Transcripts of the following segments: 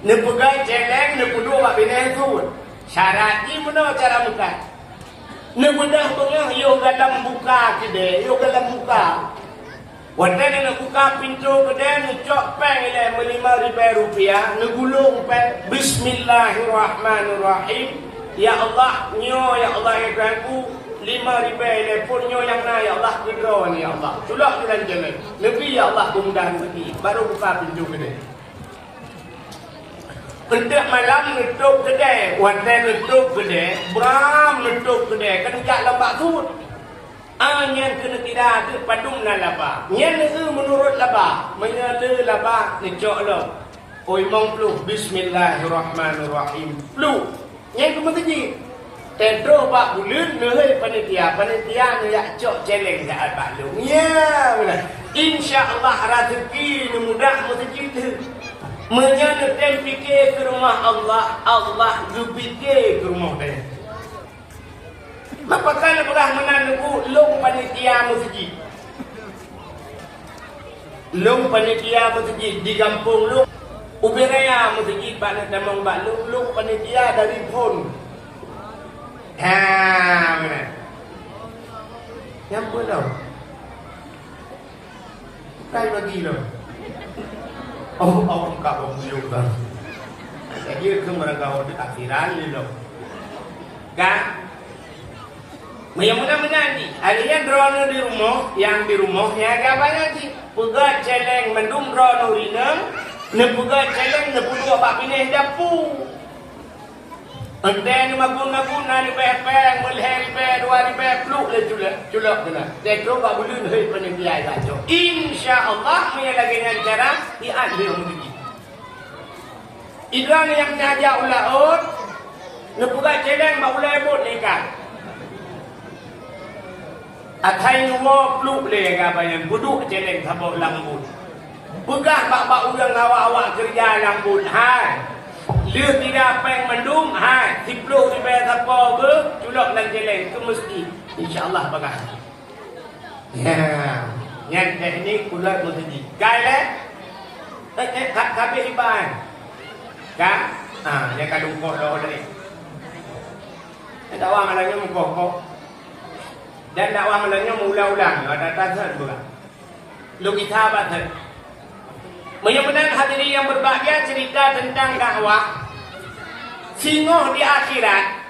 Ni pegang celeng, ni puduk buat bina tu. Syarat ni mana cara buka? Ni bedah tengah, yo dalam buka kedai, yo dalam buka. Wadah ni nak buka pintu kedai, ni cok peng ile RM5,000, ni gulung peng. Bismillahirrahmanirrahim. Ya Allah, nyo ya Allah ya Tuhanku, RM5,000 ile pun nyo yang na ya Allah kedai ni ya Allah. Sulak jalan jalan. Lebih ya Allah kemudahan bagi. Baru buka pintu kedai. Untuk malam nutup kedai, wadah nutup kedai, beram nutup kedai, kan jak lambak tu. Yang kena tidak tu padung na laba. Yang ni menurut laba, menyala laba ni cok lo. Oi mong plu, bismillahirrahmanirrahim. Plu. Yang kena keji. Tendro bak bulan ni panitia ni yak cok celeng dak bak lu. Ya, benar. Insya-Allah rezeki ni mudah rezeki tu. Menyana ten fikir ke rumah Allah, Allah fikir ke rumah dia. Maka kan pernah menandaku long panitia masjid. Long panitia masjid di kampung long Ubiraya masjid pada damang bak long panitia dari pun. Ha, mana? Yang pun tau. Kai bagi lo. Oh, awak kak buyuk kan. Jadi ke mereka di akhiran ni lo. Kan? Mudah-mudahan ni, alian drone di rumah, yang di rumah yang agak banyak ni. Pegat celeng mendung drone rinang, ne pegat celeng ne pudu apa pineh dapu. Ande ni magun-magun ni peh-peh, mulher peh, dua peh pluk le culak kena. Dekro ba bulun hei panitia gajo. Insya-Allah punya lagi dengan cara iat dia begini. Idran yang ngajak ulaut, ne pegat celeng ba ulai bot lekat. Atai nuwa pluk le gabayan buduk celeng sabok lambut. Pegah bak-bak udang awak-awak kerja lambut. Hai. Dia tidak peng mendung. Hai. Tipluk di bayar siapa ke? Culak dan celeng ke mesti. InsyaAllah bagah. Ya. Yang teknik kulat mesti. Kai le? Habis iban. Kan? Yang kadung kok dah tadi. Tak wang alanya mukok. Dan dakwah malangnya mengulang-ulang. Ada tak bukan? Lu kita apa tu? Mudah-mudahan hadirin yang berbahagia cerita tentang dakwah. Singoh di akhirat.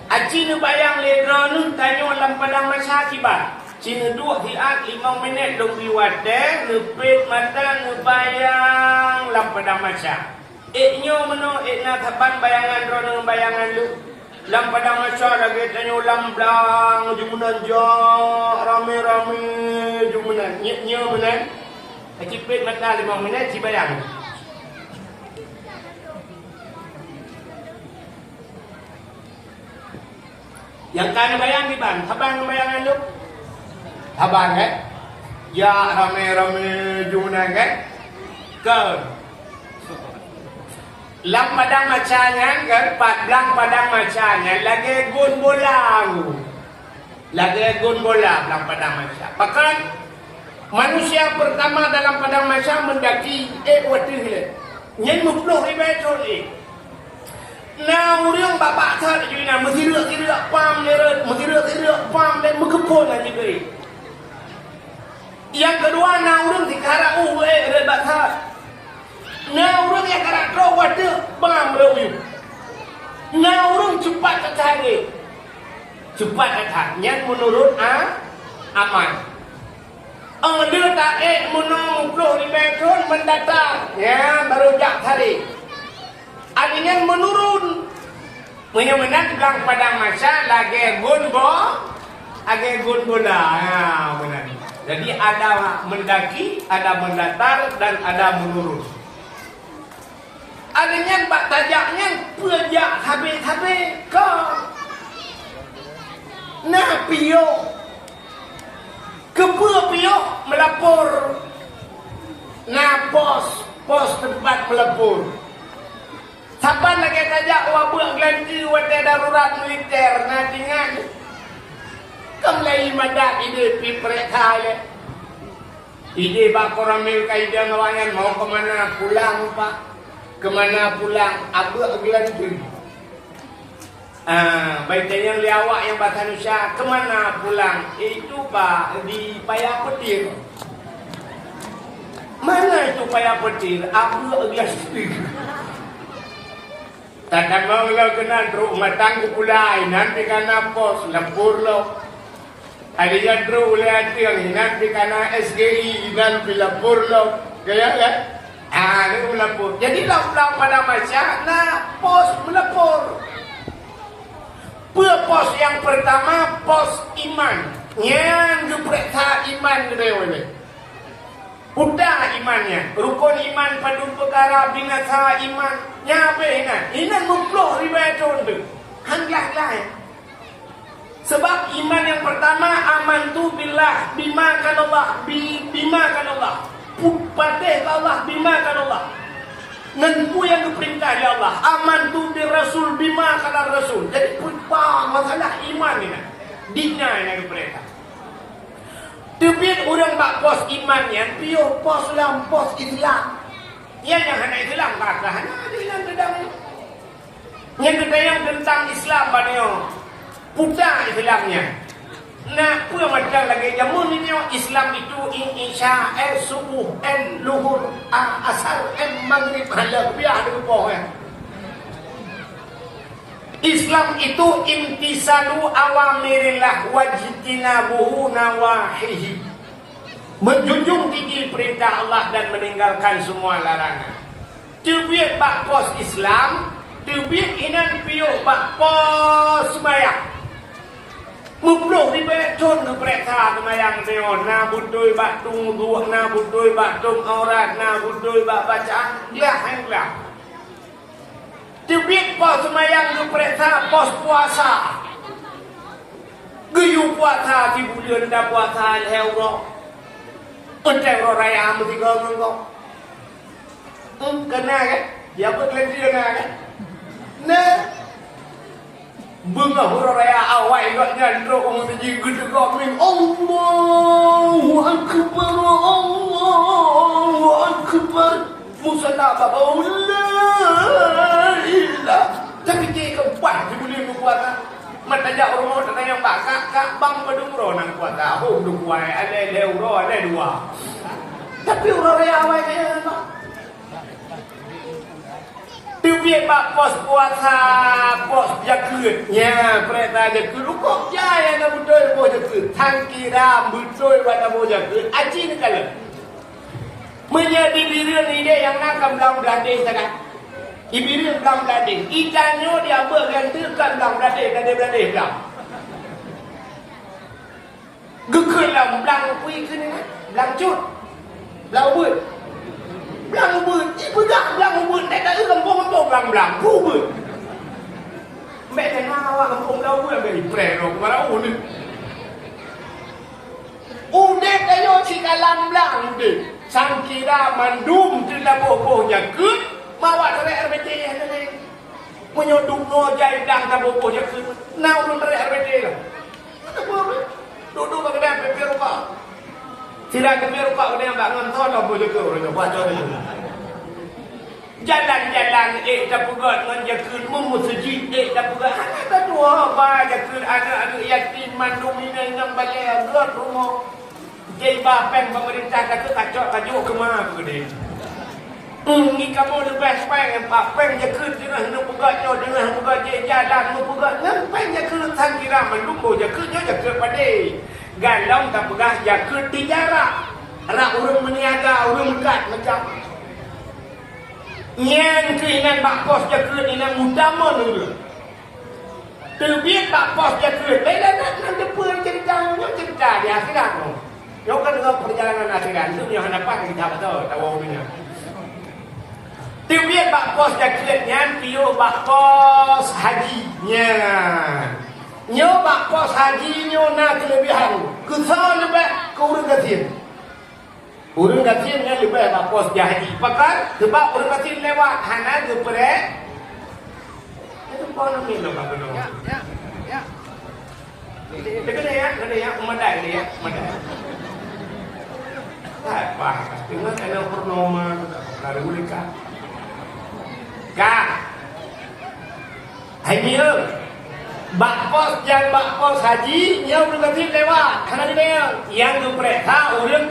Aci nu bayang ledra nu tanyo lam padang masa kibar. Cina dua hiat 5 minit dong biwat deh. Nupit mata nu bayang lam padang masa. Nyo meno na taban bayangan rono bayangan lu. Lam padang masa lagi tanya lam blang jumunan jauh rame-rame jumunan nyek-nyek benar. Cipit mata 5 minit si bayang. Yang kan bayang di ban, tabang bayangan lu. Tabang kan? Ya rame-rame jumunan kan? Ke lam padang macanya kan, padang macanya lagi gun bola. Lagi gun bola dalam padang maca. Bahkan manusia pertama dalam padang maca mendaki watih. Nyen 60,000 troli. Nah, urang bapak thar juina mesti rek pam leret, mesti rek pam dan mekepon aja geri. Yang kedua nah urang dikara rebat thar. Nah orang yang karakter wadah bang lewih. Nah orang cepat kecari. Cepat kecari. Yang menurut aman. Dia tak menung 60,000 mendatang. Ya baru jak hari. Adanya menurun. Menyamenan bilang pada masa lagi gun bola. Ya benar. Jadi ada mendaki, ada mendatar dan ada menurun. Adanya bak tajaknya pejak habis-habis ke. Nah piyo. Kepua piyo melapor. Nah pos tempat melapor. Saban lagi tajak wabuk ganti wadah darurat militer. Nah dengan kemlai madak ide piprek kaya. Ide bak koramil kaidah ngawangan mau kemana pulang pak. Kemana pulang abang gelan tu. Baca yang liawak yang bahasa Indonesia. Kemana pulang? Itu pak di Paya Petir. Mana itu Paya Petir? Abang gelan tu. Tak mau lo kenal rumah tangga pulai nanti karena pos lempur lo. Ada yang terus oleh yang nanti karena SGI dan lempur lo. Gaya kan? Ini melapor. Jadi lau pada masa nah pos melapor. Pos yang pertama pos iman. Yang diperiksa iman dia. Udah imannya. Rukun iman padu perkara binasa iman. Nyabe ina memploh riwayat tu. Hanglah. Sebab iman yang pertama aman tu billah bima kan Allah Patih Allah bima kan Allah. Nentu yang diperintah ya Allah. Aman tu bi Rasul bima kan Rasul. Jadi apa masalah iman ni? Dina yang diperintah. Tapi orang bak pos iman yang piu pos dalam pos Islam. Yang hanya Islam kata hanya Islam tentang. Yang kedua tentang Islam banyo. Putar Islamnya. Nah, apa macam lagi jamun ini Islam itu insya subuh luhur asar maghrib halal biar ada pohon. Islam itu imtisalu awamirillah wajtinabuhu nawahihi. Menjunjung tinggi perintah Allah dan meninggalkan semua larangan. Tubik bak pos Islam, tubik inan piuk bak pos sembahyang. Mupluh di beton ke periksa kemayang teo. Na budoi bak tung duh, na budoi bak tung aurat, na budoi bak bacaan. Lah. Tibik pos semayang ke periksa pos puasa. Geyu puasa di bulan dah puasa lehau kok. Uncai raya mesti kau kau. Kena kan? Dia pun lagi kena kan? Nah. Bunga huraya awai kok nyandro orang seji gede kok min Allahu Akbar Musala baba la ilah. Tapi dia keempat dia boleh berpuasa. Mata jak orang tak yang bakak kak bang padung nang puasa. Oh duk wai ada euro ada dua. Tapi huraya awai kaya apa? Tubik bak pos puasa, pos jakut. Ya, perintah jakut. Lukok jaya nak betul pos jakut. Tangkira betul pada pos jakut. Aci ni kalau. Menjadi diri ni dia yang nak belang beladih sangat. Ibiri belang beladih. Ikannya dia bergantikan belang beladih dan dia beladih belang. Gekul lah belang pui ke ni. Belang cut. Belang ubud. Belang ubud, pegang belang ubud, nak tak kampung-kampung belang-belang, ubud. Mbak tengah awak kampung belang ubud, ambil ipreh dong, marah ni. Udah kayo si kalam belang, udah. Sangkira mandum, tidak boh-boh jakut, mawa terai RBT yang ni. Menyodung no jai dang tak boh-boh jakut, nak ulun terai RBT lah. Mana boleh? Duduk ke kedai pepe rupa. Tidak kemeru kau ni yang bangun tolong boleh ke orang baca ni. Jalan-jalan tak pegat dengan jakun memusjid tak pegat. Hanya tak dua apa jakun anak-anak yatim mandum ini yang balai agak rumah. Jadi bapen pemerintah kata kacau ke mana ke dia. Ni kamu lebih peng pak peng jakun dengan nak pegat jauh dengan pegat jalan nak pegat dengan peng jakun sangkira mandum jakunnya jakun padai. Galau tak pegah jakut di jarak. Rak urung meniaga, urung dekat macam. Yang keinginan bak pos jakut ini utama dulu. Terbit bak pos jakut. Baiklah nak depan cerita di akhirat. Yang kan dengan perjalanan akhirat itu yang hadapan kita betul tahu punya. Terbit bak pos jakutnya tio bak pos hajinya. Nyo bak pos haji nyo nak kelebihan. Kesal lebih ke urang gatin. Urang gatin yang lebih bak pos haji. Pakar sebab urang gatin lewat hana ke perek. Itu pun ni lo bak benar. Ya. Kena ya, medai dia, medai. Tak apa, dengan kena purnama lalu mereka. Hai mia. Bakpos yang bakpos haji nya urang latif lewat. Kana dia yang gepreta urang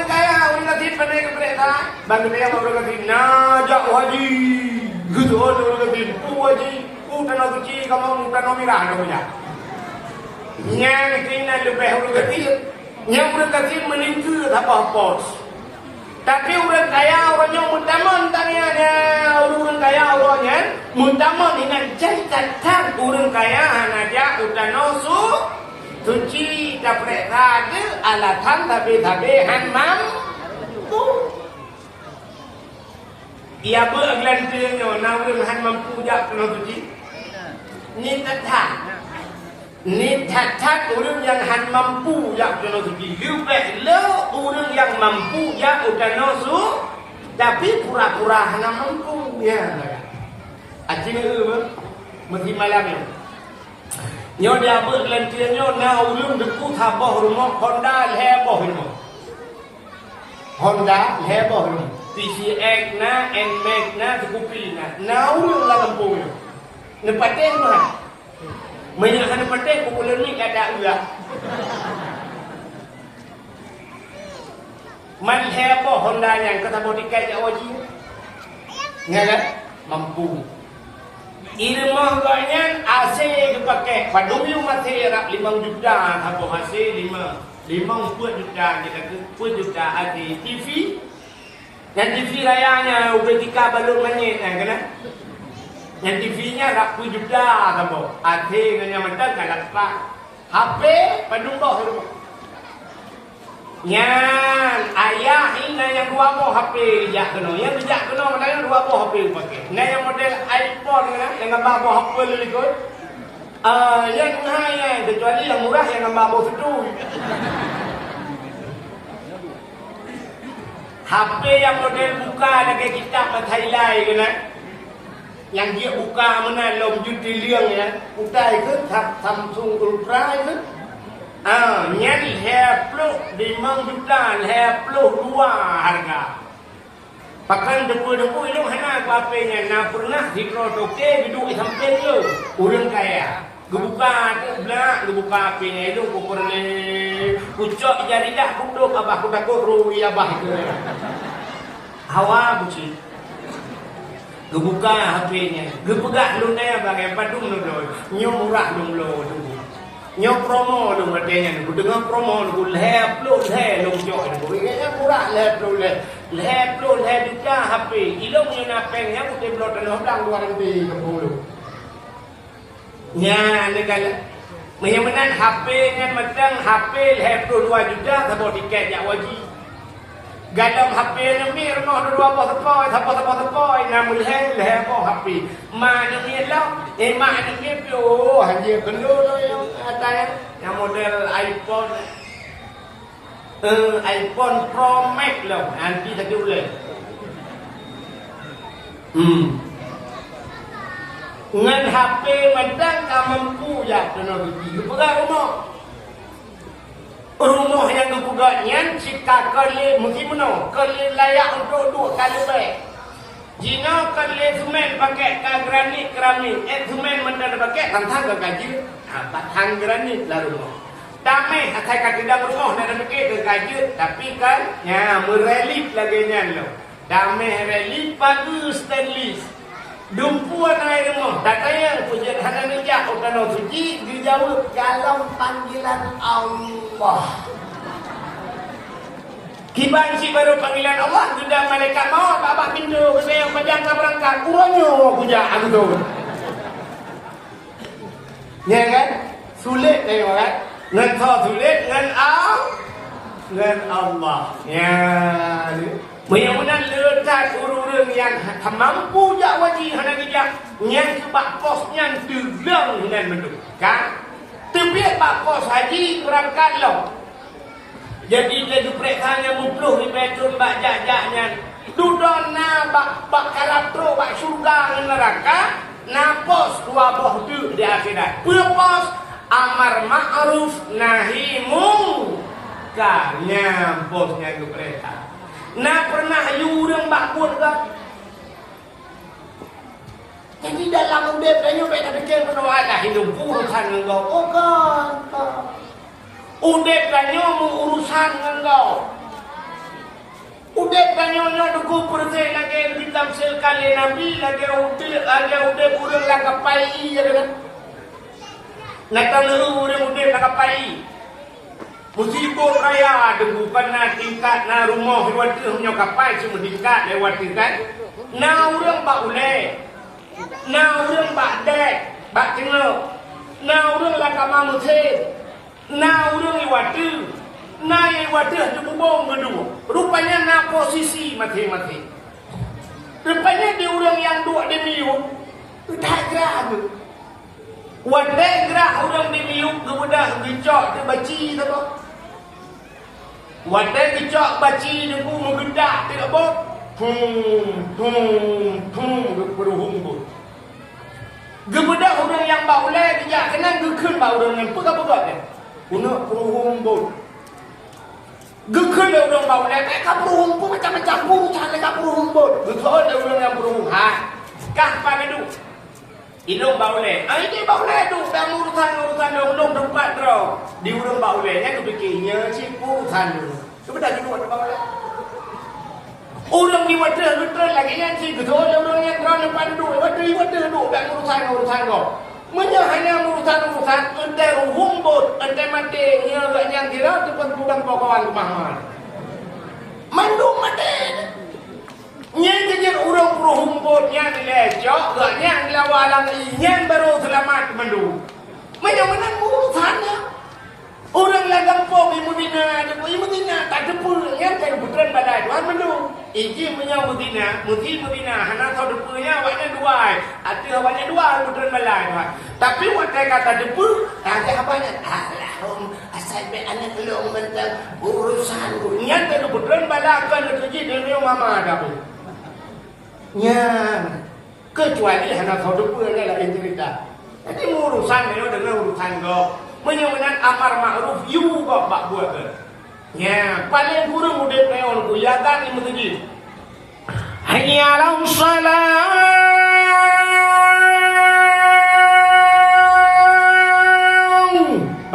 kaya orang latif pandai gepreta. Bang dia urang latif najak haji. Gitu urang latif haji. Tanah suci kamu tanah merah namanya. Nya kena lebih urang latif. Nya urang latif meningku apa pos. Tapi orang kaya orangnya mutaman tanyanya orang kaya orangnya mutaman dengan jaitan orang kaya hanya utanosu suci dapat ada alatan tapi han mampu ia bergelantungan orang han mampu jak kena suci ni tathat orang yang han mampu yang kena suci lebih lo orang yang mampu yang udah nosu tapi pura-pura hana mampu ya acing mesti malam nyo dia bergelantian nyo na ulun deku thaboh rumah Honda leboh rumah Honda leboh rumah TCX na NMAX na Scoopy na ulun la Lampung ne pateng mah banyak kan pateng popular ni kada ulah man heboh Honda yang kata mau dikai wajib kan mampu irmah ganyan AC dipakai padumi masih rak 5 juta apa hasil 5 juta kita ke 10 juta ada TV yang TV rayanya ubetika balon manyet kan yang TV-nya rak 10 juta apa ada yang mendak kan HP padung boh Nyan ayah ini yang 2 buah HP jak kena yang bijak kena mana yang 2 buah HP pakai nah yang model iPhone kan yang 4 buah HP ikut yang hanya kecuali yang murah yang 4 buah sedu HP yang model buka ada kitab Thailand kan yang dia buka mana lom judi liang ya utai ke Samsung Ultra itu nyari heplo 5 juta heplo 2 harga pakan depu-depu itu hana aku apanya na pernah di krotoke duduk sampai tu orang kaya gebuka belak gebuka apanya itu ku pernah kucok jari dah kuduk abah ku takut rugi abah itu hawa buci gebuka HP-nya gebegak lu na abang yang padung lu nyu murah lu nyo promo dong katanya aku dengar promo aku lep lu jok aku kayaknya murah lep lu juga HP ilong yang napengnya aku templot dan hodang 2 nanti kebulu nya negala menyamanan HP dengan macam HP lep lu 2 juta sabot tiket jak wajib galam HP ni rumah 2 sepoi namun lep HP mana ni lah mana ni pio hanya kena yang ada yang model iPhone Pro Max lah nanti tadi boleh dengan HP macam tak mampu ya kena pergi pegang rumah yang kepugaknya jika kali mungkin mana kali layak untuk 2 kali baik jika kali semen pakai granit keramik semen mendak pakai tantang ke gaji batang granit lah rumah damai akai kat dalam rumah nak pakai ke gaji tapi kan ya merelip lagi nya lo damai relip bagus stainless dumpuan air rumah datanya pujian hana meja utano suci dijawab dalam panggilan Allah kiban si baru panggilan Allah sudah malaikat maut babak pintu saya yang panjang berangkat uranyo puja aku tu ya kan sulit tengok kan ngan sulit ngan Allah ya menyamanan letak urung yang mampu jak wajib hana bijak yang sebab posnya tegang dengan menduk kan tebiat pak pos haji berangkat lo jadi dia pereksanya mupluh di betul bak jak-jaknya dudona bak karatro bak surga neraka na pos 2 buah tu di akhirat pos amar ma'ruf nahi mungkar nya posnya ke perintah na pernah yurang bakut kan jadi dalam udip dan nyobek tak fikir pun Allah hidup urusan engkau. Oh kan. Udip dan nyobek urusan engkau. Udip dan nyobek duku percaya lagi ditamsilkan oleh Nabi lagi udip urang lah kapai je kan. Natang urang udip lah kapai. Musibah raya debu kena tingkat na rumah lewat punya kapai cuma tingkat lewat tingkat. Na urang bak ulai. Na urang bak dek, bak tengok. Na urang lah kamar musik. Na urang lewat tu. Na lewat tu tu bubong kedua. Rupanya na posisi mati-mati. Rupanya dia orang yang dua di miuk. Tak gerak tu. Wadai gerak orang di miuk kemudah dicok dia baci tu. Wadai dicok baci dia pun menggedak tidak bot. Berhubung pun. Kemudah orang yang baulai dia kena gekun orang yang pegang-pegang dia. Guna berhubung pun. Gekun orang baulai mereka berhubung pun macam-macam urusan mereka berhubung pun. Betul ada orang yang berhubung. Kah pada tu. Ilung baulai. Ini baulai tu. Dan urusan orang tempat terus. Di orang baulainya kepikirnya si urusan tu. Kemudian duduk ada baulai. Orang ni wadah lagi yang si betul orang yang kerana pandu wadah duduk dan urusan kau. Hanya urusan entai rumbut, entai mati yang kira tu pun bukan kawan kemahan. Mandu mati. Yang jadi orang rumbut yang dilecok, yang lawalan yang baru selamat mandu. Mana urusannya? Orang lagang pok ibu bina tak depul yang saya putran badai tuan mendu. Iki menyau mutina hana kau depulnya awaknya dua. Ati awaknya dua putran balai tuan. Tapi wakai kata depul, tak apanya. Asal be anak long mentang urusan ku. Yang saya putran balai kan kerja dengan mama dah. Nya kecuali hana kau depulnya lah cerita. Jadi urusan ni dengan urusan kau. Menyamakan amar ma'ruf you kok bak buat ke. Ya, paling kurang udip neon ku yadan ni mesti. Hayya 'alas salat.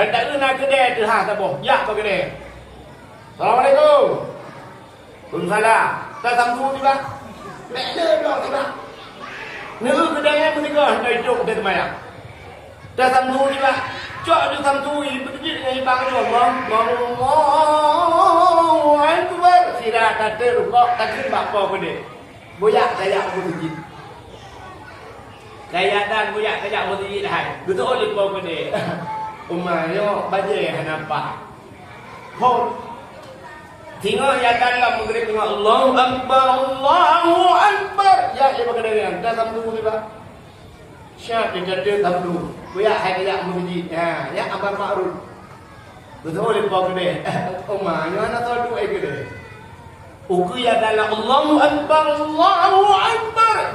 Benda nak kedai tu ha taboh. Ya ke kedai. Assalamualaikum. Waalaikumsalam. Tak sampu tiba. Nek le dok tiba. Neu kedai mesti kau dai jok dia temayang. Tak sampu tiba. Cok dia sampu pergi dengan ibang tu Allahu Akbar. Sira kata rukuk takbir bapa ke dia. Boyak dayak masjid. Dayak dan boyak dayak masjid hai. Betul oleh kau ke dia. Umarnya bajai nampak. Hon. Tengok ya dalam maghrib tengok Allahu Akbar. Ya dia berkata dah sampu tiba. Syah dia kata sampu. Buya hai kayak masjid. Ya amar ma'ruf. Betul le kau gede. Oma, yo ana tahu dua gede. Uku ya dalam Allahu Akbar.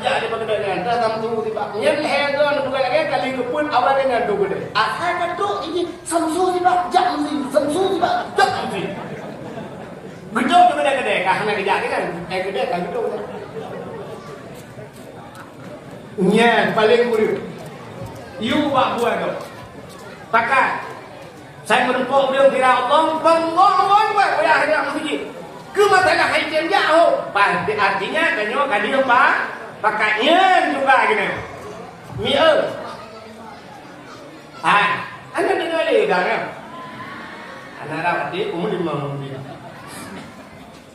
Ya dia berkata dah sampu tiba. Yang hegan bukan lagi kali pun awal dengan tu gede. Asal kata ini samsu tiba. Jak samsu tiba. Jak samsu. Gedok tu gede karena kejak kan. Gede kan gedok. Nya paling murid. You buat buat tu. Pakat. Saya menempuh dia kira Allah buat yang masjid. Ke masalah hakim jauh. Pasti artinya kanyo kadi apa? Pakatnya juga gini. Mia. Anda dengar le dah kan? Anda dah tadi umur 5 dia.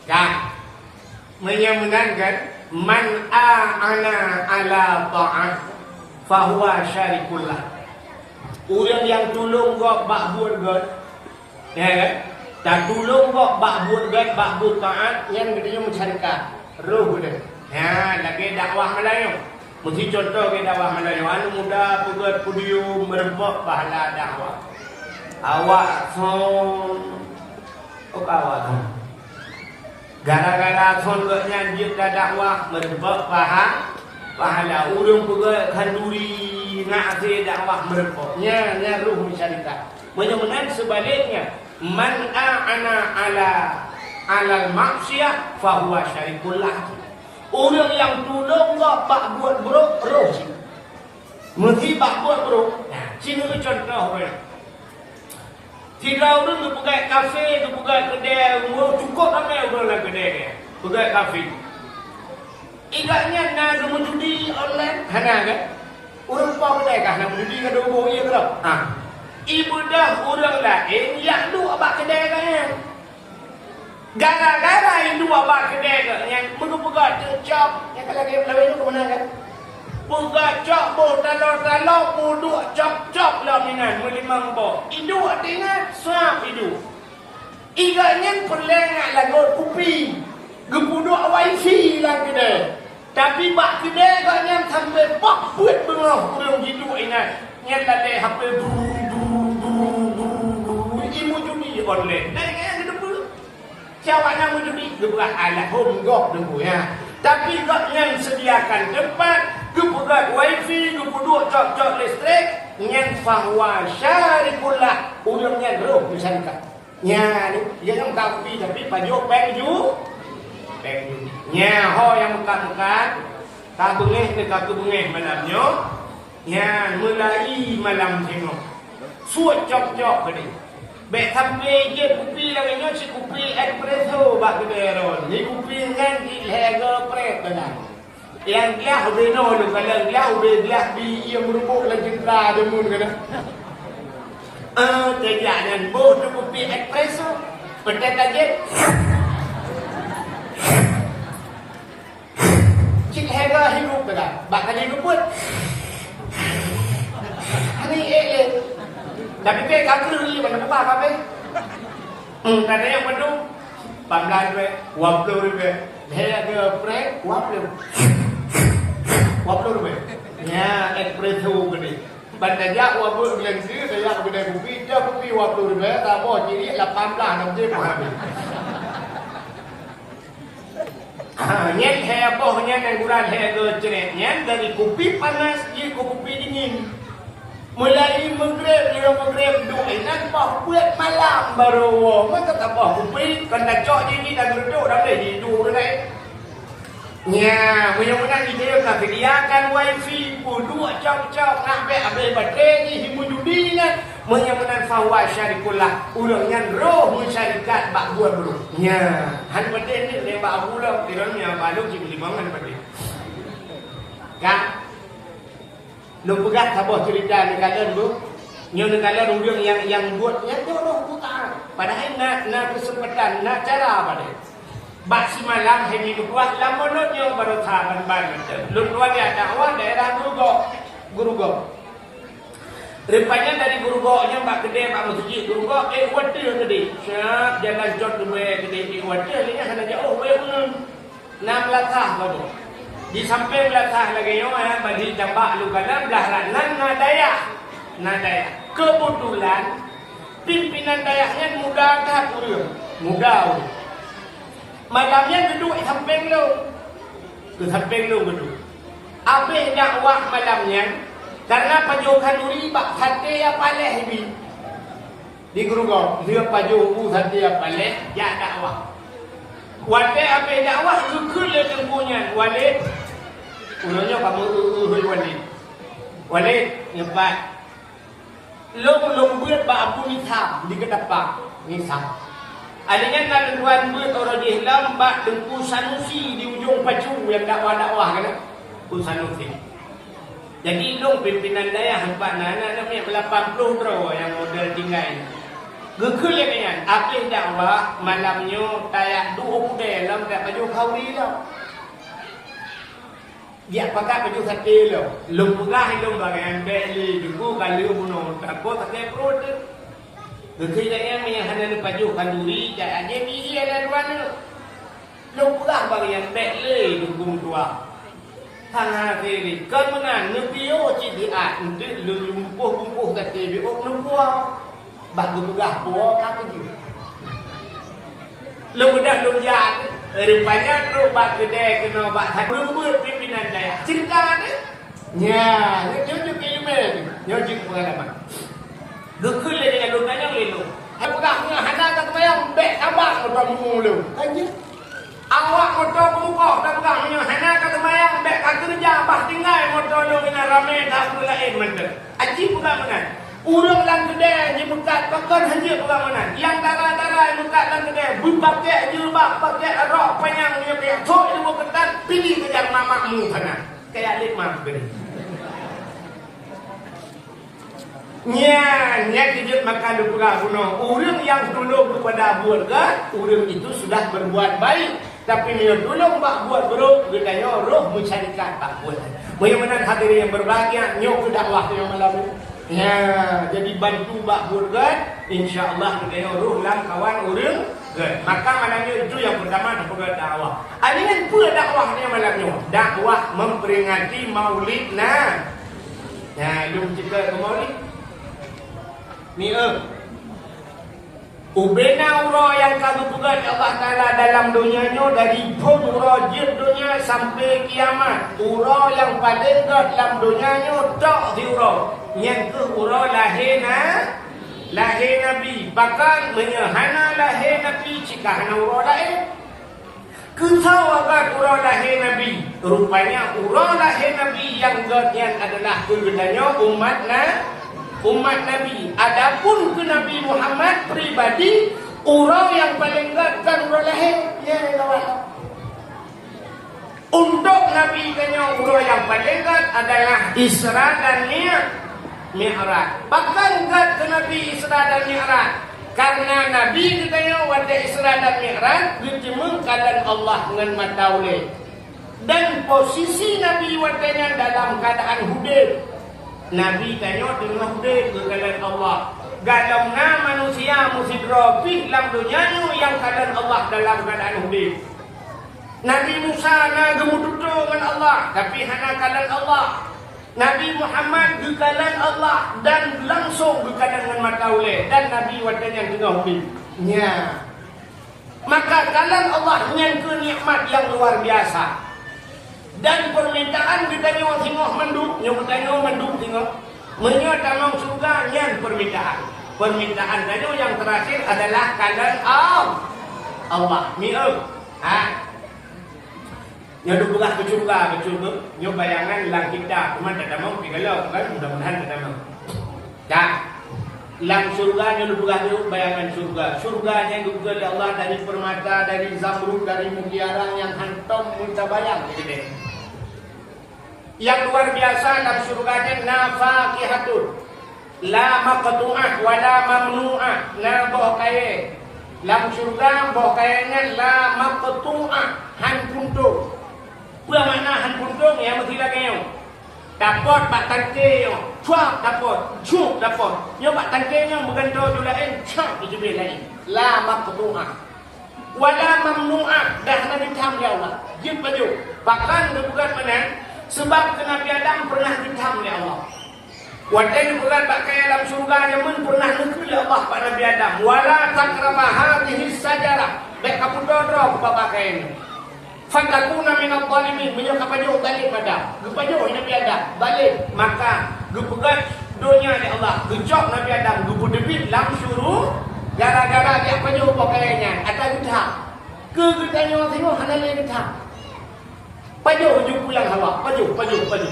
Kan? Menyamenangkan man a'ana ala ta'ah fahuwa syarikullah. Orang yang tolong kau bak buat god. Ya kan? Dan tolong kau bak buat god, bak buat taat yang dia mensyarikat. Roh dia. Ya, lagi dakwah Melayu. Mesti contoh ke dakwah Melayu. Anu muda pegat podium merempok pahala dakwah. Awak son awak. Gara-gara son gak nyanyi dakwah merempok pahala urung pegat kanduri nak se dakwah merepotnya ruh masyarakat. Menyamakan sebaliknya man a'ana ala maksiyah fa huwa syarikullah. Orang yang tolong kau bak buat buruk roh. Mesti buat bro. Nah, sini tu contoh bro. Tidak orang tu buka kafe, tu buka kedai, cukup ramai orang lah kedai dia. Buka kafe. Igaknya nak judi online, hana kan? Orang pau kedai kah nak judi kan dua iya ke? Ha. Ibu dah orang lain yang lu abak kedai kan? Gara-gara itu abak kedai kan? Yang buka cecap, yang kalau dia lebih tu kemana kan? Buka cok bo talor buduk cok lah minan melimang bo. Idu dengan suap idu. Igaknya perlengat lagu kupi. Gepuduk wifi lah kedai. Tapi bak kedai gaknya sampai bak buat bengah kurang hidup ingat. Yang tadi HP imu judi online. Dengan dia dulu. Siapa nama judi? Gebuka alat home gok dulu ya. Tapi gaknya sediakan tempat. Kebuka wifi, kepuduk cok listrik, nyan fahuwa syarikullah, ulangnya roh misalkan. Nya ni, dia yang tapi pajuk baju. Nya ho yang mekan-mekan, tak bengeh malamnya. Nya mulai malam tengok. Suat cok ke ni. Bek sampai je kupi lagi si kupi espresso bak kedai ron. Ni kupi kan ilhaga pret dah. Yang gelah beno lu kalau gelah bi yang merubuk la jendra demun kana. Kejadian bo tu kopi espresso. Pedet aja. Cik hega hidup dah. Bak kali ruput. Hari tapi ke kakru ni mana apa kape? Kada yang penuh. 15 rupiah, 20 rupiah. Hega ke pret 20. 20 rupiah. Ya, espresso gede. Bandanya wabuk bilang sih, saya kedai kopi, dia kopi 20 rupiah, tak mau jadi 18 nanti habis. Nyen hebohnya neguran hego ceritnya dari kopi panas jadi kopi dingin. Mulai maghrib, dia maghrib duinan bah buat malam baru. Maka tak bah kopi, kena cok jadi dah duduk dah boleh tidur dah. Ya, mudah-mudahan kita nak sediakan wifi, duduk cok nak ambil baterai ni himu judi ni. Mudah-mudahan fahuwa syarikullah, ulangnya roh mensyarikat bak buat bro. Ya, han baterai ni le bak bulan tiranya balu cik limangan baterai. Kan? Lu pegat sabah cerita ni kalian bro. Nyo ni kalian urang yang buat yang roh putar. Padahal nak kesempatan, nak cara pada. Bak si malam hari ni buat lamonot yang baru tahan ban macam. Lu keluar dia dakwah daerah Gurugok. Rupanya dari Gurugoknya bak kedai bak masjid Gurugok water tadi. Siap jalan jod dua kedai di water ni hanya jauh we 6 langkah baru. Di samping langkah lagi yo bagi jambak lu kana belah ranan nadaya. Kebetulan pimpinan dayahnya muda kat urang. Muda. Malamnya duduk di samping lu. Di samping lu duduk. Habis dakwah malamnya karena pajukan duri bak sate apa leh bi. Di Gurugok, dia pajuku sate apa leh ya dakwah. Wale habis dakwah kekul le tempunya. Wale ulangnya kamu Wale nyebat. Long buat bak abu nisab di kedepak nisab. Adanya naluan buat orang di Islam bak Tengku Sanusi di ujung pacu yang dakwah-dakwah kan. Tengku Sanusi. Jadi long pimpinan daya hempat anak namanya 80 bro yang model tinggal. Gekul ya kan. Apa dakwah malamnya tayak dua kuda dalam tak baju kauri dah. Dia pakai baju sate lo. Long pegah long bagian beli dulu kalau bunuh takut tak perut. Kekiranya yang hanya baju kanduri dan aja biji ada luar tu. Lupa bagian beli dukung tua. Tangan kiri, kemudian nepio cidiat untuk lumpuh kata biok lumpuh. Bagu begah buah kata je. Lupa lumjat. Rupanya tu bak kedai kena bak lembut pimpinan daya. Cerita ni. Ya, nyojuk ilmu, nyojuk pengalaman. Gekul le dengan lutanya lelu. Aku tak punya hana tak bayang bek abang motor mulu. Anjir. Awak motor muka tak pegang punya hana tak bayang bek kerja bah tinggal motor lu dengan ramai tak pula mata. Aji pula mana? Urang lang kedai je bekat pakan hanya pula mana? Yang darah-darah bekat lang kedai berpakai jilbab, pakai rok panjang dia pakai tok dia ketat pilih ke yang mamakmu sana. Kayak lima gini. Nya kejut makan dua guna. Urang yang tolong kepada keluarga, urang itu sudah berbuat baik. Tapi dia tolong bak buat buruk, katanya roh mencarikan bak buat. Bagaimana hadirin yang berbahagia, nyok dakwah yang malam ini. Ya, jadi bantu bak burgat, insya-Allah katanya roh lang kawan urang. Maka malamnya itu yang pertama dapat dakwah. Adanya pula dakwahnya malamnya. Dakwah memperingati Maulid. Nah, belum cerita ke Maulid. Ni ubena ura yang kamu pegat Allah Ta'ala dalam dunianya dari pun ura jid dunia sampai kiamat. Ura yang paling dalam dunianya tak di ura. Yang ke ura lahir Nabi. Bahkan menyahana lahir Nabi jika hana ura lahir. Kesau agak ura lahir Nabi. Rupanya ura lahir Nabi yang gadian adalah kegendanya umat Nabi. Adapun ke Nabi Muhammad pribadi, orang yang paling gagkan orang lahir, ya kawan. Untuk Nabi kanya orang yang paling gag adalah Isra dan Mi'raj. Bahkan gag ke Nabi Isra dan Mi'raj. Karena Nabi katanya pada Isra dan Mi'raj bertemu keadaan Allah dengan mata oleh. Dan posisi Nabi wadanya dalam keadaan hudud. Nabi tanya dengan hudud keadaan Allah. Galaunya manusia musidrofi dalam dunia yang keadaan Allah dalam keadaan hudud. Nabi Musa na gemududu dengan Allah, tapi hana keadaan Allah. Nabi Muhammad ke keadaan Allah dan langsung ke keadaan dengan mata oleh. Dan Nabi wadanya dengan hudud. Ya. Maka keadaan Allah yang kenikmat yang luar biasa. Dan permintaan kita nyawa tengok menduk, tengok. Menyatamang surga yang permintaan. Permintaan tadi yang terakhir adalah keadaan Allah. Nyo buka ke surga. Nyo bayangan lang kita, cuma tak mau pigalau kan, mudah-mudahan tak mau. Tak. Lang surga nyo buka ke bayangan surga. Surganya juga oleh Allah dari permata, dari zamrud, dari mutiara yang hantam minta bayang gitu. Yang luar biasa dalam surganya nafaqihatun la maqtu'ah wa la mamnu'ah. Na boh kaya dalam surga boh kayanya la maqtu'ah han puntung. Apa makna han puntung ya mesti lagi yo. Dapat bak tangke yo. Cuak dapat, cuk dapat. Yo bak tangke nya bergantung dulu lain, cak itu dia lain. La maqtu'ah wa la mamnu'ah. Dah nabi tam ya Allah. Jin baju. Bahkan bukan mana sebab Nabi Adam pernah ditam oleh Allah. Wadai bukan pakai dalam surga yang pernah negeri Allah pada Nabi Adam. Wala takrama hadhihi sajarah. Baik kamu dodro ke pakai ini. Fatakuna minal zalimin. Menyuka pajak balik pada. Gepajak Nabi Adam balik. Maka gepegat dunia oleh Allah. Gejok Nabi Adam. Gepudebit dalam suruh. Gara-gara dia pajak pakaiannya. Atau getah. Kegetanya tengok hana lain getah. Paju hujung pulang hawa, paju.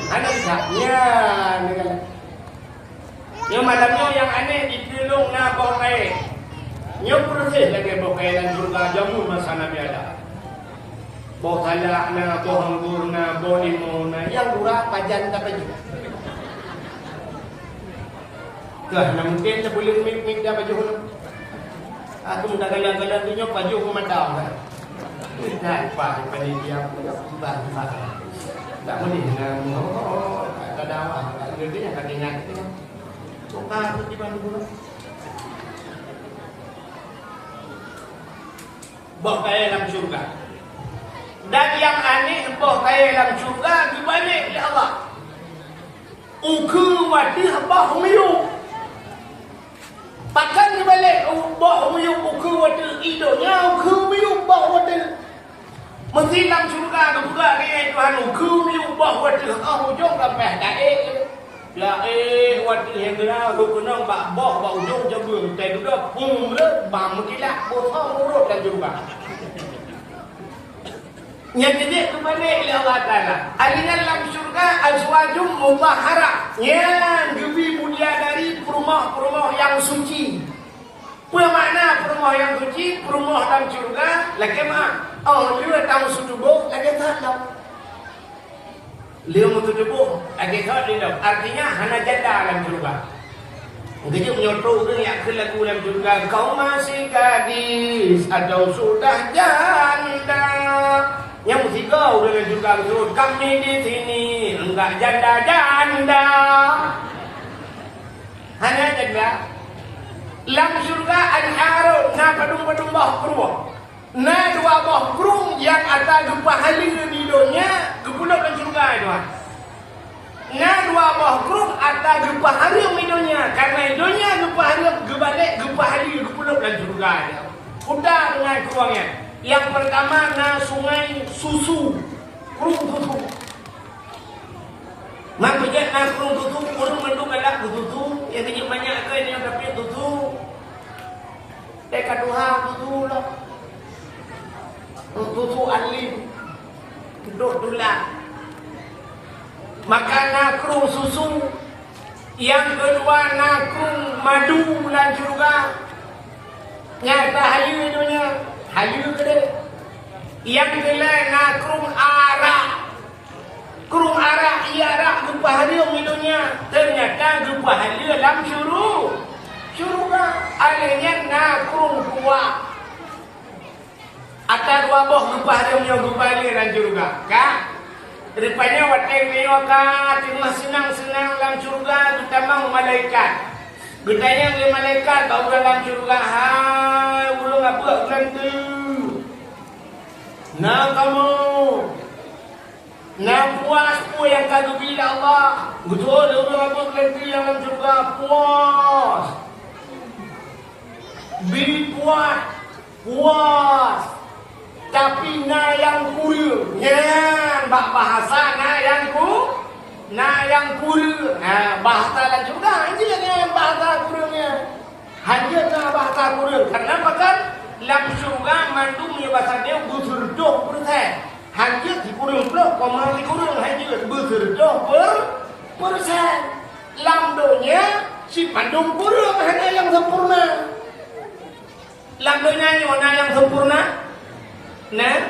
Anak bisa. Ya, negara. Yang malamnya yang aneh ditolong na bokai. Yang proses lagi bokai dan surga jamu masa Nabi ada. Boh halak na, boh anggur na, boh limau na. Yang murah pajan tak paju. Kah, mungkin tak boleh mik dah paju hulu. Aku tak galang-galang tu nyok paju memandang kan. Nah, Pak, panitia bang. Tak boleh tak ada awak. Dia akan ingat kita. Suka tu di bandung. Boh kaya dalam surga. Dan yang aneh boh kaya dalam surga dibalik oleh Allah. Uku wadi boh miu. Bahkan dibalik boh miu uku wadi idonya uku miu boh wadi. Mesti dalam surga juga dia Tuhan hukum ni ubah wadi hujung sampai daik. Ya wadi yang kena guna bak boh bak ujung jebung tai duduk pum le bam kilak botol urut dan juga. Yang jadi kembali oleh Allah Taala. Alina dalam surga azwajum mutahhara, yang gebi mulia dari perumah-perumah yang suci. Apa makna perumah yang suci? Perumah dalam syurga lagi mah dia tahu sudubo lagi tak tahu. Dia mau sudubo lagi tak tahu. Artinya hana janda dalam syurga. Dia menyotong orang yang ke lagu dalam syurga. Kau masih gadis atau sudah janda? Yang ketiga dalam syurga itu kami di sini enggak janda-janda. Hanya janda. Lam syurga anharun na padung-padung bah keruah. Na dua bah kerung yang ada gepahalin di dunia kepulauan syurga itu. Na dua bah kerung ada gepahalin di dunia karena dunia gepahalin gebalik gepahalin kepulauan syurga itu. Udah dengan keruangnya. Yang pertama na sungai susu kerung susu. Makanya na kerung susu kerung mendung galak susu. Yang kecil banyak ke ini yang tapi tutu dekat Tuhan tutu lah tutu alim duduk dulang makan nakrung susu. Yang kedua nakrung madu bulan syurga nyata hayu itunya hayu gede. Yang kedua nakrung arak kurung arak iarak gempa harium itunya ternyata gempa harium dalam syurga alihnya nakrung kuat atas dua boh gempa hariumnya gempa harium dalam syurga kak rupanya watai meyoka tengah senang-senang dalam syurga terutama malaikat gedanya oleh malaikat baru dalam syurga hai ulung apa bulan tu nah kamu nah puas pun yang kagum bila Allah. Betul orang apa kelenti yang dalam syurga puas. Bini puas. Tapi na yang kurang. Ya, bahasa na yang kurang. Nah, bahasa dalam syurga ini yang bahasa kurangnya. Hanya bahasa kurang. Karena kan dalam syurga mandumnya bahasa dia bersurdoh persen. Hanya dikurung blok, koma dikurung hanya berserdoh persen. Lamdonya si pandung kurung hanya yang sempurna. Lamdonya mana yang sempurna? Nah,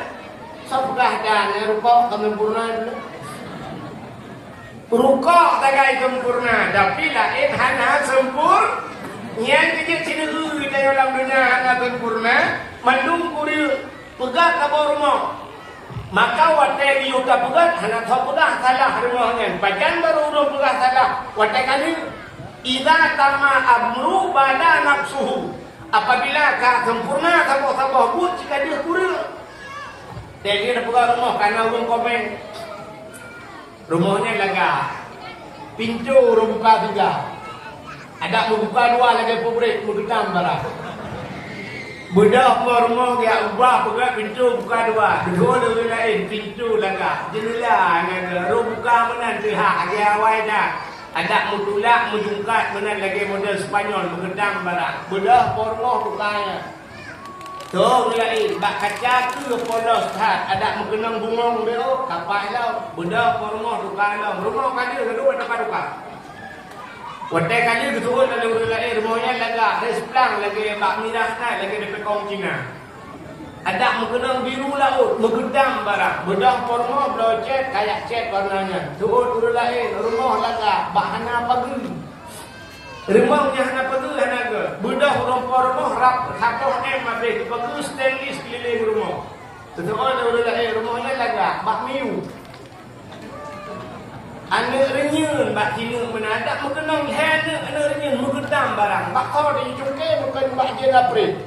sabukah dan rupa sempurna dulu. Ruka tagai sempurna, tapi lain hanya sempurna. Yang kecil sini kita lamdonya hanya sempurna. Mandung kurung pegat ke bawah rumah. Maka watai yuta pegat hana tau pegat salah rumahnya. Bacan baru urung pegat salah. Watai kali idza tama amru bala nafsuhu. Apabila ka sempurna sabah but jika dia kurang. Dia dah pegat rumah karena urung komen. Rumahnya lega. Pintu urung buka tiga. Ada membuka dua lagi pabrik mengetam barang. Budak rumah dia ubah pegat pintu buka dua. Dua lebih lain pintu langgar. Jendela naga. Ru buka menan pihak dia awal dah. Ada mutulak menjungkat menan lagi model Spanyol mengendang barang. Budak rumah bukanya. Tu lain bak kaca tu polos hat. Ada mengenang bungong dia kapai lau. Budak rumah buka lau. Rumah kali kedua dapat buka. Watai kali betul dalam wilayah rumahnya lega, reseplang lagi bak mirah naik lagi dekat kaum Cina. Ada mengenang biru laut, menggedam barang. Bedah pormo blocet kayak cet warnanya. Tuut wilayah rumah lega, bak hana pagi. Rumahnya hana pagi hana ke. Bedah pormo rap satu habis pagi stainless keliling rumah. Tuut wilayah rumahnya lega, bak miu. Anak renyun bak Cina menadak mengenang anak renyun menggedam barang. Bak kau di cungkir bukan bak jenapri.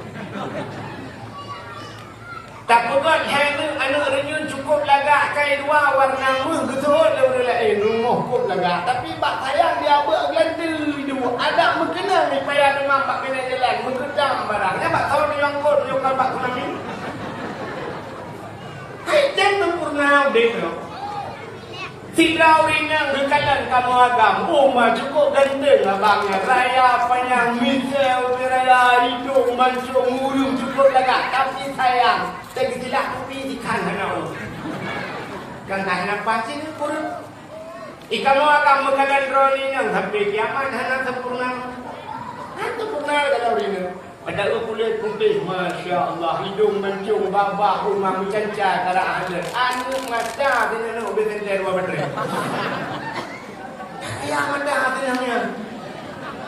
Tak pegat anak renyun cukup lagak kai dua warna meh getut lain rumah cukup lagak. Tapi bak sayang dia buat gelanti dua. Ada mengenang ni payah memang bak kena jalan menggedam barang. Ya bak kau di angkut nyokal bak kunami. Hai jangan sempurna deh. Tidak ringan bekalan kamu agam. Umar cukup ganteng abangnya. Raya panjang misal, raya hidung, mancung, murung cukup lagak. Tapi sayang, saya tidak kopi ikan hana. Kan tak hana pasti ni kurang. Ikamu akan mengkalan roni yang sampai kiamat hanya sempurna. Sempurna kalau ini. Padahal kulit putih, masya Allah, hidung mencium, babak, rumah mencancar, cara ada. Anu mata dengan nak berkencar dua bateri. Ya mata hatinya.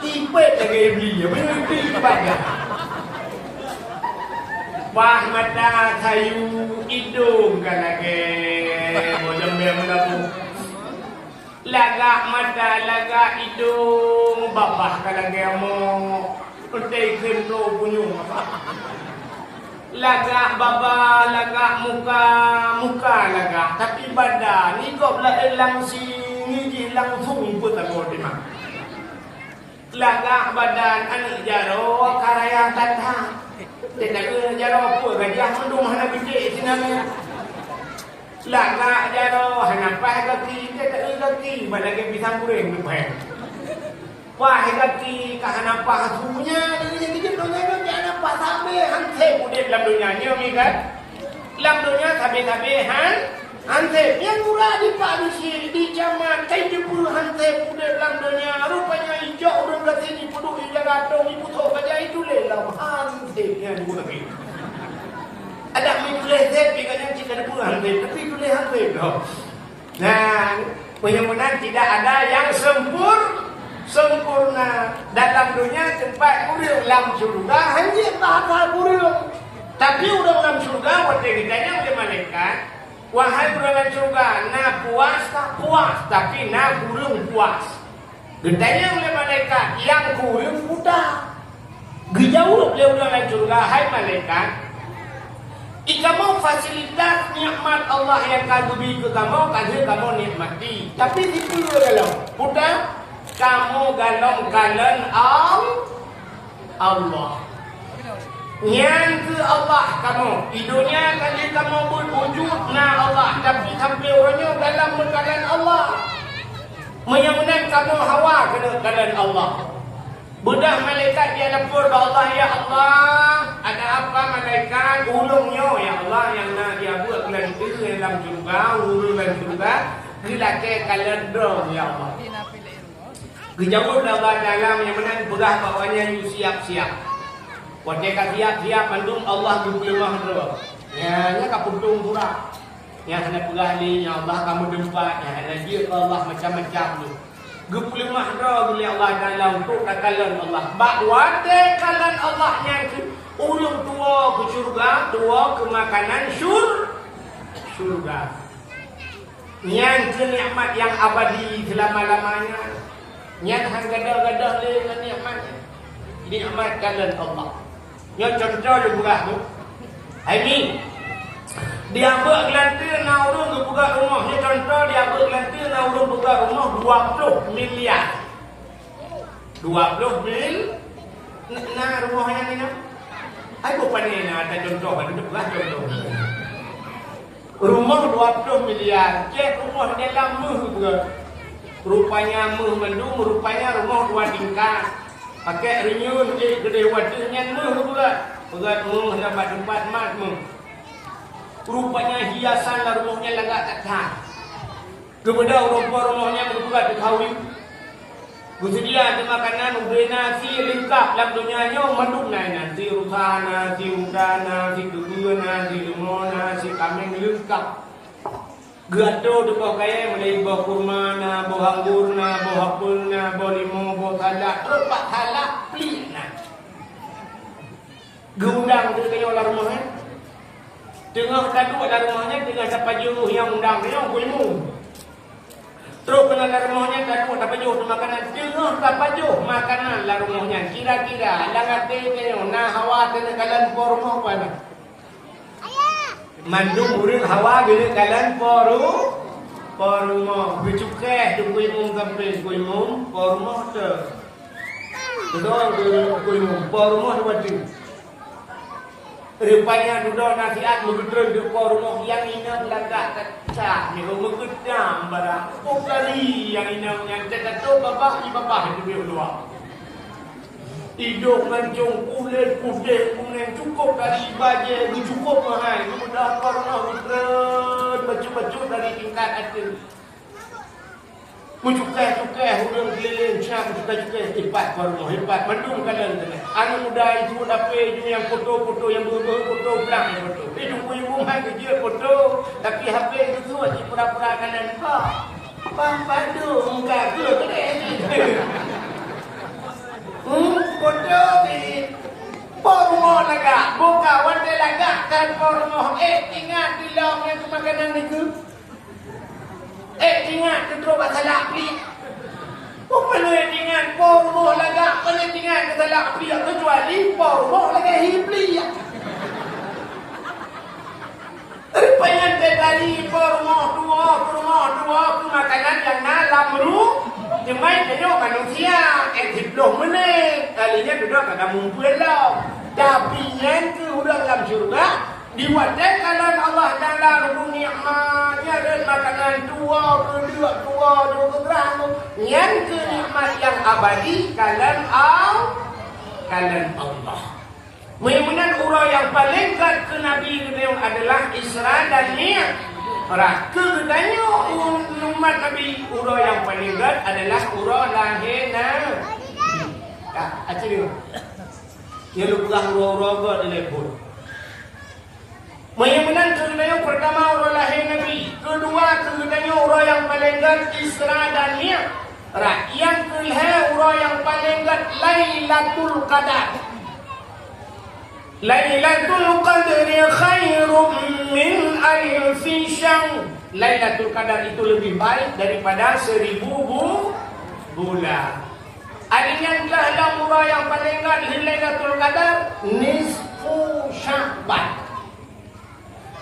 Tipet lagi beli, benar tipet ya. Wah mata kayu hidung kan lagi, macam yang menabung. Lagak mata, lagak hidung, babak kan lagi mau. Utai kentro punyung. Lagak baba, lagak muka lagak. Tapi badan ni kau belah elang sini langsung pun tak kau terima. Lagak badan anak jaro karaya tata. Tidak jaro apa gajah mendung hana biji sinanya. Lagak jaro hana pah kaki, tidak kaki balagi pisang goreng berpahit. Wah kaki kahana apa hasunya dia dunia dia apa sampai hanse udah dalam dunianya mi kan dalam dunia sampai hanse yang murah di Paris di zaman kai jepul hanse udah dalam dunia rupanya hijau orang kat sini pudu hijau gatong ibu tu saja itu lelam hanse yang gua lagi ada mi boleh saya pikirnya jika ada pun hanse tapi boleh hanse dah. Nah mudah-mudahan tidak ada yang sempurna dalam dunia tempat kurang dalam surga hanya bahasa kurang tapi orang dalam surga waktu ditanya oleh malaikat wahai orang dalam surga nak puas tak puas tapi nak kurang puas ditanya oleh malaikat yang kurang mudah dijawab oleh orang dalam surga hai malaikat jika mau fasilitas nikmat Allah yang kamu beri ke kamu nikmati tapi itu kalau mudah kamu galong kalian Allah yang ke Allah kamu di dunia kali kamu berwujud na Allah tapi sampai orangnya dalam kalian Allah menyambut kamu hawa ke kalian Allah bedah malaikat dia lapor ke Allah ya Allah ada apa malaikat ulungnya ya Allah yang nak dia buat kalian itu dalam surga ulung dalam surga bila ke kalian dong ya Allah. Kejauh Allah dalam yang menang berah bawahnya you siap-siap. Wadeka siap-siap mandung Allah 25 dolar. Ya, nya kapuntung surah. Yang hendak berah ni ya Allah kamu dempat ya ada dia Allah macam-macam tu. 25 dolar bila Allah dalam untuk kakalan Allah. Bak wadekalan Allah yang ulung tua ke surga, tua ke makanan surga. Yang kenikmat yang abadi selama-lamanya. Nyat hang gadah-gadah le dengan nikmat kalian Allah. Yang contoh lu buka tu. Hai ni. Dia buat gelantir na urang buka rumah. Ni contoh dia buat gelantir na urang buka rumah 20 miliar. 20 mil. Nah rumahnya ni nak. Ai bukan ni nak ada contoh ada buka contoh. Rumah 20 miliar. Cek rumah dia lama buka. Rupanya mendung, rupanya rumah 2 tingkat. Pakai renyun, gede wadahnya pula. Pegat dapat tempat mat rupanya hiasan lah rumahnya lagak tak. Kemudian rumahnya berbuka dikawin. Bersedia ada makanan, ubah nasi lengkap dalam dunianya mandung nasi rusa, nasi udang, nasi dugul, nasi lemon, nasi kambing lengkap. Gato tu kau kaya mulai bawa kurma na, bawa anggur na, bawa apel na, bawa limau, bawa salak, rupak salak pelik na. Geundang tu kaya orang rumahnya. Tengah kaduk dalam rumahnya tengah dapat juruh yang undang dia kulmu. Terus kena dalam rumahnya kaduk dapat juruh makanan. Tengah dapat juruh makanan dalam rumahnya. Kira-kira langat dia na hawa tengah kalian rumah apa? Mandung urang hawa bila kalian rumah bercukai tu kuimum sampai kuimum rumah tu. Betul kuimum rumah dua tu. Rupanya duduk nasihat betul di rumah yang inam lagak kacak ni rumah gedam barang. Kali yang inam yang cakap tu babah ni babah itu dia luar. Hidup mancung kulit putih kemudian cukup dari baje cukup mahal mudah karena betul baju-baju dari tingkat atas Mucukai hurung keliling cak cukai hebat baru hebat mendung kalian kena. Anak muda itu apa itu yang foto-foto yang foto belang yang foto. Itu ibu mai kerja foto tapi HP itu tu aja pura-pura kanan ha. Padu muka ke foto ni. Pormo laga, buka wande laga kan pormo. Ingat bilang yang makanan itu. Ingat tu terus salah pli. Bukan ingat pormo laga, mana ingat salah pli kecuali pormo laga hipli. Pengen tadi pormo dua makanan yang dalam ru. Jemai tengok manusia, diplom menit. Kalinya duduk kagak mumpul lah. Tapi yang ke udah dalam syurga. Diwadakan Allah Ta'ala rukun nikmatnya dan makanan dua kegerang yang ke nikmat yang abadi kalian Allah. Mudah-mudahan urang yang paling kat ke Nabi kita adalah Isra dan Mi'raj. Orang kegetanya umat Nabi urang yang paling kat adalah urang lahir Nabi. Acik dia lupa urang-urang kat telepon. Mudah-mudahan kegetanya pertama urang lahir Nabi, kedua kegetanya urang yang paling kat Isra dan Mi'raj. Yang kelima urang yang paling kat Lailatul Qadar. Lailatul Qadri khairum min alfi syahr. Lailatul Qadar itu lebih baik daripada 1000 bulan. Adanya dalam urang yang paling kat Lailatul Qadar nisfu Sya'ban.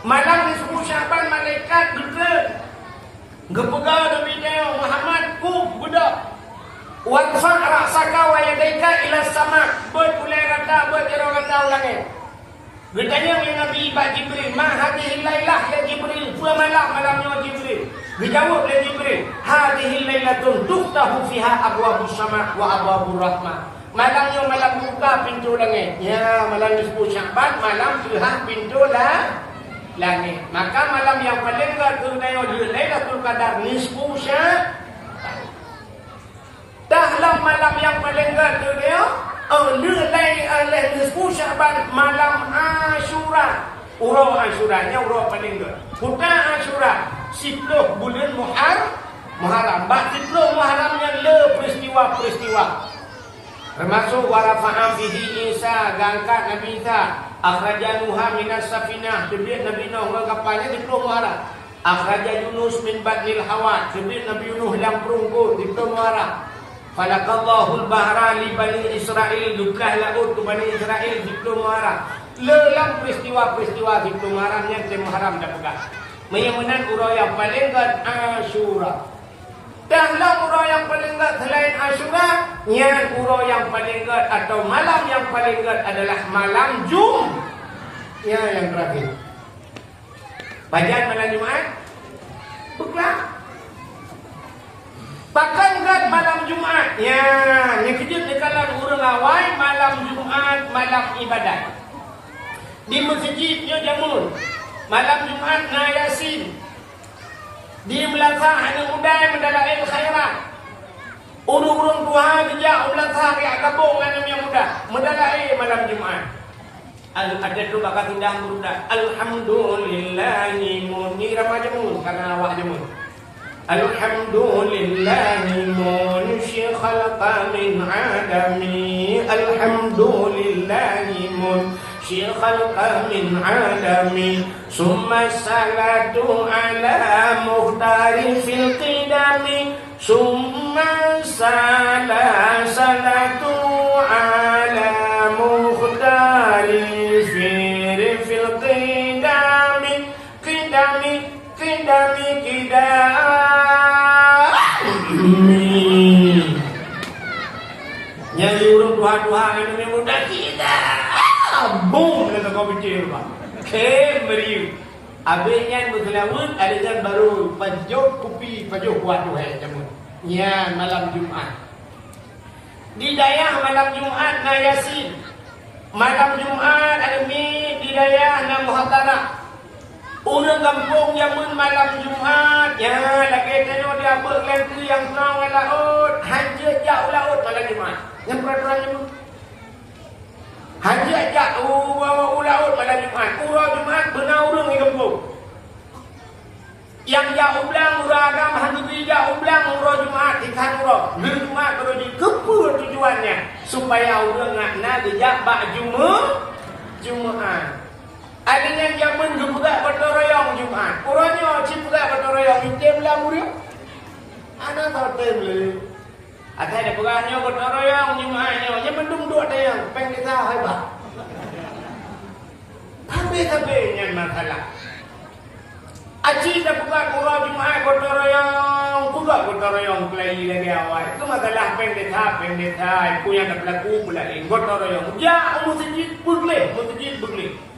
Malam nisfu Sya'ban malaikat gepegang Nabi Muhammad ku budak. Wadfa' ra'saka wa yadaika ila sama' berpulai kata berkira kata ulangnya. Bertanya yang Nabi Ibad Jibril, ma hadihil lailah ya Jibril, dua malamnya Jibril. Dijawab oleh Jibril, hadihil lailatun tuftahu fiha abwabus sama' wa abwabur rahmah. Malamnya malam buka pintu langit. Ya, malam nisfu Sya'ban, malam tuhan pintu langit. Maka malam yang paling terkenal di Lailatul Qadar nisfu Sya'ban. Dalam malam yang paling terkenal oleh nisfu Sya'ban malam Asyura. Urang Asyuranya urang paling ger. Bukan Asyura 10 bulan Muharram. Bak 10 Muharramnya le peristiwa-peristiwa. Termasuk warafa'a fihi Isa, gangkat Nabi Isa, akhrajanuha minas safinah, debit Nabi Nuh ke kapalnya 10 Muharram. Akhraja Yunus min badnil hawa, debit Nabi Nuh dalam perunggu 10 Muharram. Falaqallahul bahra li bani Israel, duklah laut ke bani Israel 10 Muharram. Lelang peristiwa-peristiwa 10 Muharram yang 10 Muharram dah pegang. Mudah-mudahan urang yang paling kat Asyura. Dalam urang yang paling kat selain Asyura, yang urang yang paling kat atau malam yang paling kat adalah malam Ya, yang terakhir. Bagian malam Jumaat bukan. Bahkan kat malam Jumaat. Ya, yang kejut dekalan urang awal malam Jumaat, malam ibadat. Di masjidnya jamun. Malam Jumaat na Yasin. Di Melaka anak muda mendalail khairat. Urung-urung Tuhan kerja Melaka ke gabung anak yang muda mendalail malam Jumaat. Ada tu bakal tindang budak. Alhamdulillahi muni ramajamun karena awak jamun. Alhamdulillahi munshi khalaqa min adami. Alhamdulillahi munshi khalaqa min adami. Summa salatu ala muhtari fil qidami. Summa salatu ala muhtari fil qidami. Qidami yang diurut Tuhan ini mudah kita. Boom, kata kau bincang rumah. Meriu. Abisnya berkelawut, ada baru pajuk kopi, pajuk kuat tu jamun. Ya, malam Jumaat. Di dayah malam Jumaat na Yasin. Malam Jumaat ada mi di dayah na Muhatarah. Orang kampung yang malam Jumat ya lagi tengok dia berlenti yang terang laut hajat jauh laut malam Jumat. Yang peraturannya pun hajat jauh bawa laut malam Jumat. Urang Jumat benar orang di kampung. Yang jauh belang urang agama Hanafi jauh belang urang Jumat ikan urang. Jumat baru dikepul tujuannya supaya orang nak dijak bak Jumat. Adanya zaman juga bertoroyong Jumat. Orangnya cipta bertoroyong Jumat lah murid. Anak tahu temle. Ada pegangannya bertoroyong Jumatnya. Yang mendung dua yang peng kita hebat. Tapi yang masalah. Aci dah pegang orang Jumat bertoroyong, juga bertoroyong kelai lagi awal. Itu masalah peng kita. Punya tak berlaku pula ini bertoroyong. Ya, masjid berleh.